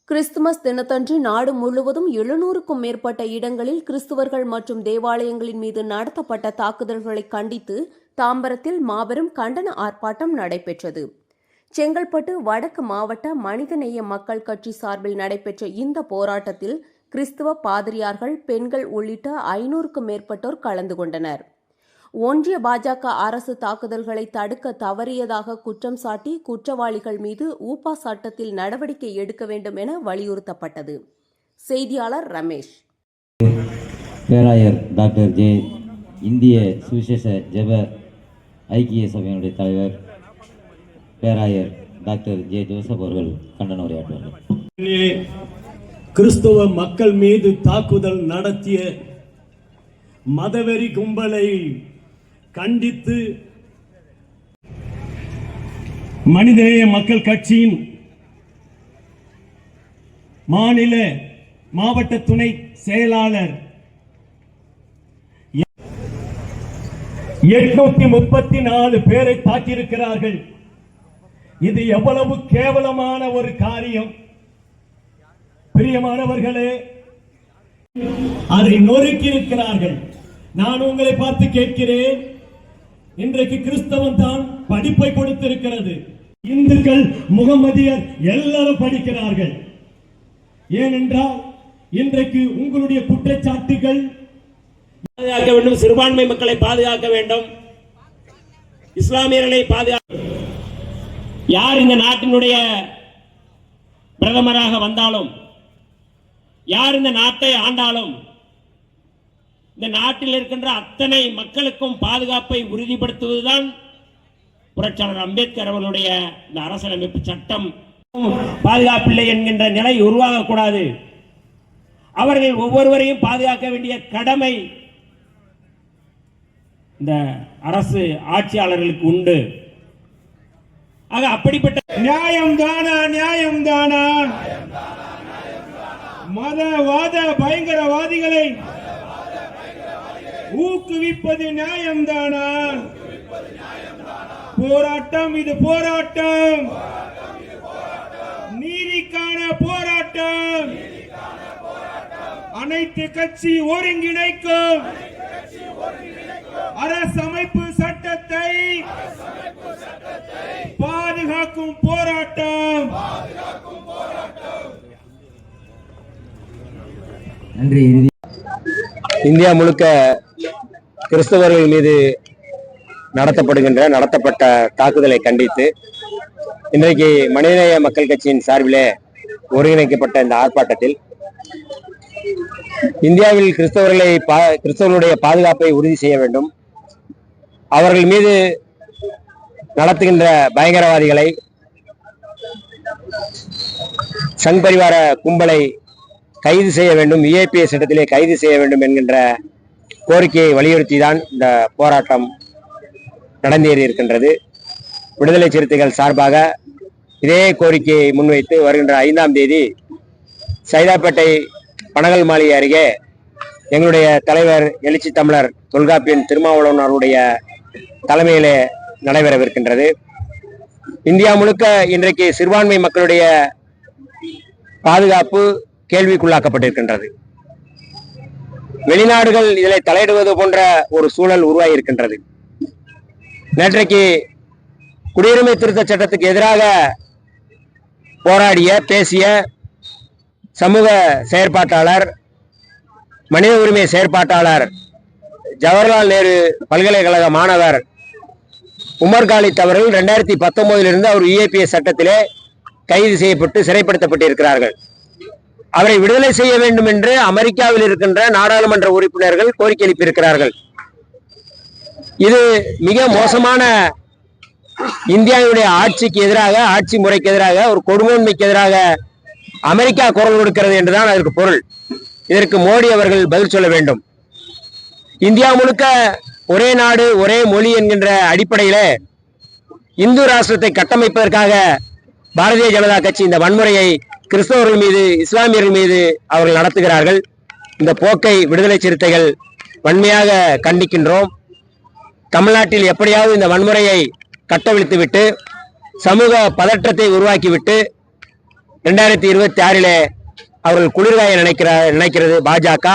Christmas தினத்தன்று நாடு முழுவதும் 700க்கும் மேற்பட்ட இடங்களில் கிறிஸ்துவர்கள் மற்றும் தேவாலயங்களின் மீது நடத்தப்பட்ட தாக்குதல்களை கண்டித்து தாம்பரத்தில் மாபெரும் கண்டன ஆர்ப்பாட்டம் நடைபெற்றது. செங்கல்பட்டு வடக்கு மாவட்ட மனிதநேய மக்கள் கட்சி சார்பில் நடைபெற்ற இந்த போராட்டத்தில் கிறிஸ்துவ பாதிரியார்கள், பெண்கள் உள்ளிட்ட 500க்கும் மேற்பட்டோர் கலந்து கொண்டனர். ஒன்றிய பாஜக அரசு தாக்குதல்களை தடுக்க தவறியதாக குற்றம் சாட்டி குற்றவாளிகள் மீது ஊப்பா சட்டத்தில் நடவடிக்கை எடுக்க வேண்டும் என வலியுறுத்தப்பட்டது. செய்தியாளர் ரமேஷ். பேராயர் டாக்டர் ஜே, இந்திய சுவிசேஷ ஜெப ஐக்கிய சபையினுடைய தலைவர் பேராயர் டாக்டர் ஜே ஜோசப் அவர்கள் கண்டன உரையாற்றுவார்கள். கிறிஸ்துவ மக்கள் மீது தாக்குதல் நடத்திய மதவெறி கும்பலை கண்டித்து மனிதநேய மக்கள் கட்சியின் மாநில மாவட்ட துணை செயலாளர் 834 பேரை தாக்கியிருக்கிறார்கள். இது எவ்வளவு கேவலமான ஒரு காரியம்! பிரியமானவர்களே, அதை நொறுக்கி இருக்கிறார்கள். நான் உங்களை பார்த்து கேட்கிறேன், இன்றைக்கு கிறிஸ்தவம் தான் படிப்பை கொடுத்திருக்கிறது. இந்துக்கள், முகமதியர் எல்லாரும் படிக்கிறார்கள். ஏனென்றால் இன்றைக்கு உங்களுடைய குற்றச்சாட்டுகள் பாதுகாக்க வேண்டும், சிறுபான்மை மக்களை பாதுகாக்க வேண்டும், இஸ்லாமியர்களை பாதுகாக்க. யார் இந்த நாட்டினுடைய பிரதமராக வந்தாலும், யார் இந்த நாட்டை ஆண்டாலும், இந்த நாட்டில் இருக்கின்ற அத்தனை மக்களுக்கும் பாதுகாப்பை உறுதிப்படுத்துவதுதான் புரட்சியாளர் அம்பேத்கர் அவர்களுடைய இந்த அரசியலமைப்பு சட்டம். பாதுகாப்பில்லை என்கின்ற நிலை உருவாகக்கூடாது. அவர்கள் ஒவ்வொருவரையும் பாதுகாக்க வேண்டிய கடமை இந்த அரசு ஆட்சியாளர்களுக்கு உண்டு. ஆக அப்படிப்பட்ட நியாயம் தானா மதவாத பயங்கரவாதிகளை ஊக்குவிப்பது நியாயம்தானா? போராட்டம், இது போராட்டம், நீதிக்கான போராட்டம். அனைத்து கட்சி ஒருங்கிணைக்கும் அரசமைப்பு சட்டத்தை பாதுகாக்கும் போராட்டம். நன்றி. இந்தியா முழுக்க கிறிஸ்தவர்கள் மீது நடத்தப்பட்ட தாக்குதலை கண்டித்து இன்றைக்கு மனிதநேய மக்கள் கட்சியின் சார்பிலே ஒருங்கிணைக்கப்பட்ட இந்த ஆர்ப்பாட்டத்தில் இந்தியாவில் கிறிஸ்தவர்களுடைய பாதுகாப்பை உறுதி செய்ய வேண்டும், அவர்கள் மீது நடத்துகின்ற பயங்கரவாதிகளை, சங் பரிவார கும்பலை கைது செய்ய வேண்டும், EAPS சட்டத்திலே கைது செய்ய வேண்டும் என்கின்ற கோரிக்கையை வலியுறுத்தி தான் இந்த போராட்டம் நடந்தேறி இருக்கின்றது. விடுதலை சிறுத்தைகள் சார்பாக இதே கோரிக்கையை முன்வைத்து வருகின்ற 5ஆம் தேதி சைதாப்பேட்டை பனகல் மாளிகை அருகே எங்களுடைய தலைவர் எழுச்சி தமிழர் தொல்காப்பியன் திருமாவளவன் அவருடைய தலைமையிலே நடைபெறவிருக்கின்றது. இந்தியா முழுக்க இன்றைக்கு சிறுபான்மை மக்களுடைய பாதுகாப்பு கேள்விக்குள்ளாக்கப்பட்டிருக்கின்றது. வெளிநாடுகள் இதில் தலையிடுவது போன்ற ஒரு சூழல் உருவாகி இருக்கின்றது. நேற்றைக்கு குடியுரிமை திருத்த சட்டத்துக்கு எதிராக பேசிய சமூக செயற்பாட்டாளர், மனித உரிமை செயற்பாட்டாளர், ஜவஹர்லால் நேரு பல்கலைக்கழக மாணவர் உமர் காலித் அவர்கள் 2019 அவர் EAPS சட்டத்திலே கைது செய்யப்பட்டு சிறைப்படுத்தப்பட்டிருக்கிறார்கள். அவரை விடுதலை செய்ய வேண்டும் என்று அமெரிக்காவில் இருக்கின்ற நாடாளுமன்ற உறுப்பினர்கள் கோரிக்கை எழுப்பியிருக்கிறார்கள். இது மிக மோசமான இந்தியாவுடைய ஆட்சிக்கு எதிராக, ஆட்சி முறைக்கு எதிராக, ஒரு கொடுங்கோன்மைக்கு எதிராக அமெரிக்கா குரல் கொடுக்கிறது என்றுதான் அதற்கு பொருள். இதற்கு மோடி அவர்கள் பதில் சொல்ல வேண்டும். இந்தியா முழுக்க ஒரே நாடு ஒரே மொழி என்கின்ற அடிப்படையில இந்து ராஷ்டிரத்தை கட்டமைப்பதற்காக பாரதிய ஜனதா கட்சி இந்த வன்முறையை கிறிஸ்தவர்கள் மீது, இஸ்லாமியர்கள் மீது அவர்கள் நடத்துகிறார்கள். இந்த போக்கை விடுதலை சிறுத்தைகள் வன்மையாக கண்டிக்கின்றோம். தமிழ்நாட்டில் எப்படியாவது இந்த வன்முறையை கட்டவிழ்த்துவிட்டு சமூக பதற்றத்தை உருவாக்கிவிட்டு 2026 அவர்கள் குளிர்காய நினைக்கிறது பாஜக.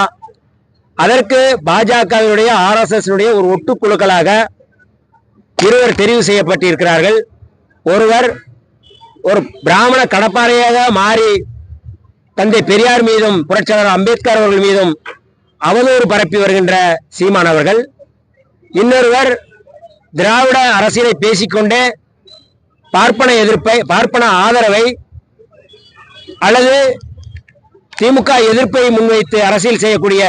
அதற்கு பாஜகவினுடைய RSS ஒரு ஒட்டுக்குழுக்களாக இருவர் தெரிவு செய்யப்பட்டிருக்கிறார்கள். ஒருவர் ஒரு பிராமண கடப்பாறையாக மாறி தந்தை பெரியார் மீதும் புரட்சியாளர் அம்பேத்கர் அவர்கள் மீதும் அவதூறு பரப்பி வருகின்ற சீமான் அவர்கள், இன்னொருவர் திராவிட அரசியலை பேசிக்கொண்டே பார்ப்பன ஆதரவை அல்லது திமுக எதிர்ப்பை முன்வைத்து அரசியல் செய்யக்கூடிய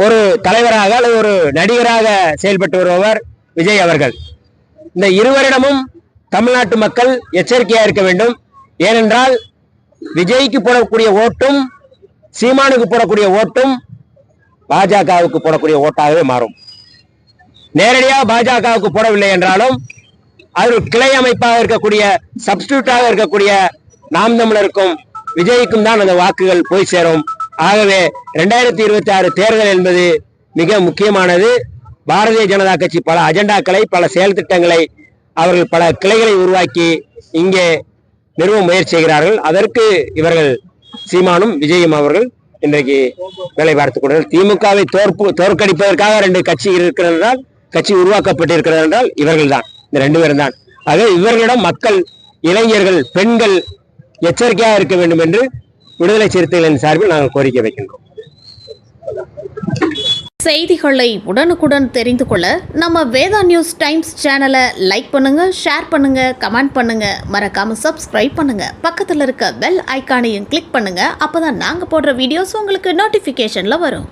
ஒரு தலைவராக அல்லது ஒரு நடிகராக செயல்பட்டு வருபவர் விஜய் அவர்கள். இந்த இருவரிடமும் தமிழ்நாட்டு மக்கள் எச்சரிக்கையா இருக்க வேண்டும். ஏனென்றால் விஜய்க்கு போடக்கூடிய ஓட்டும் சீமானுக்கு போடக்கூடிய ஓட்டும் பாஜகவுக்கு போடக்கூடிய ஓட்டாகவே மாறும். நேரடியாக பாஜகவுக்கு போடவில்லை என்றாலும் அது கிளை அமைப்பாக இருக்கக்கூடிய சப்ஸ்டிடியூட்டாக இருக்கக்கூடிய நாம் தமிழருக்கும் விஜய்க்கும் தான் அந்த வாக்குகள் போய் சேரும். ஆகவே 2026 தேர்தல் என்பது மிக முக்கியமானது. பாரதிய ஜனதா கட்சி பல அஜெண்டாக்களை, பல செயல் திட்டங்களை, அவர்கள் பல கிளைகளை உருவாக்கி இங்கே நிறுவ முயற்சி செய்கிறார்கள். அதற்கு இவர்கள் சீமானும் விஜயும் அவர்கள் இன்றைக்கு வேலை பார்த்துக் கொண்டார்கள். திமுகவை தோற்கடிப்பதற்காக 2 கட்சி இருக்கிறதால், கட்சி உருவாக்கப்பட்டிருக்கிறது என்றால் இவர்கள் தான், இந்த 2 பேரும் தான். ஆக இவர்களிடம் மக்கள், இளைஞர்கள், பெண்கள் எச்சரிக்கையாக இருக்க வேண்டும் என்று விடுதலை சிறுத்தைகளின் சார்பில் நாங்கள் கோரிக்கை வைக்கின்றோம். செய்திகளை உடனுக்குடன் தெரிந்து கொள்ள நம்ம வேதா நியூஸ் டைம்ஸ் சேனலை லைக் பண்ணுங்க, ஷேர் பண்ணுங்க, கமெண்ட் பண்ணுங்க, மறக்காம சப்ஸ்கிரைப் பண்ணுங்க. பக்கத்தில் இருக்க பெல் ஐகானையும் கிளிக் பண்ணுங்க. அப்பதான் நாங்க போடுற வீடியோஸ் உங்களுக்கு நோட்டிபிகேஷன்ல வரும்.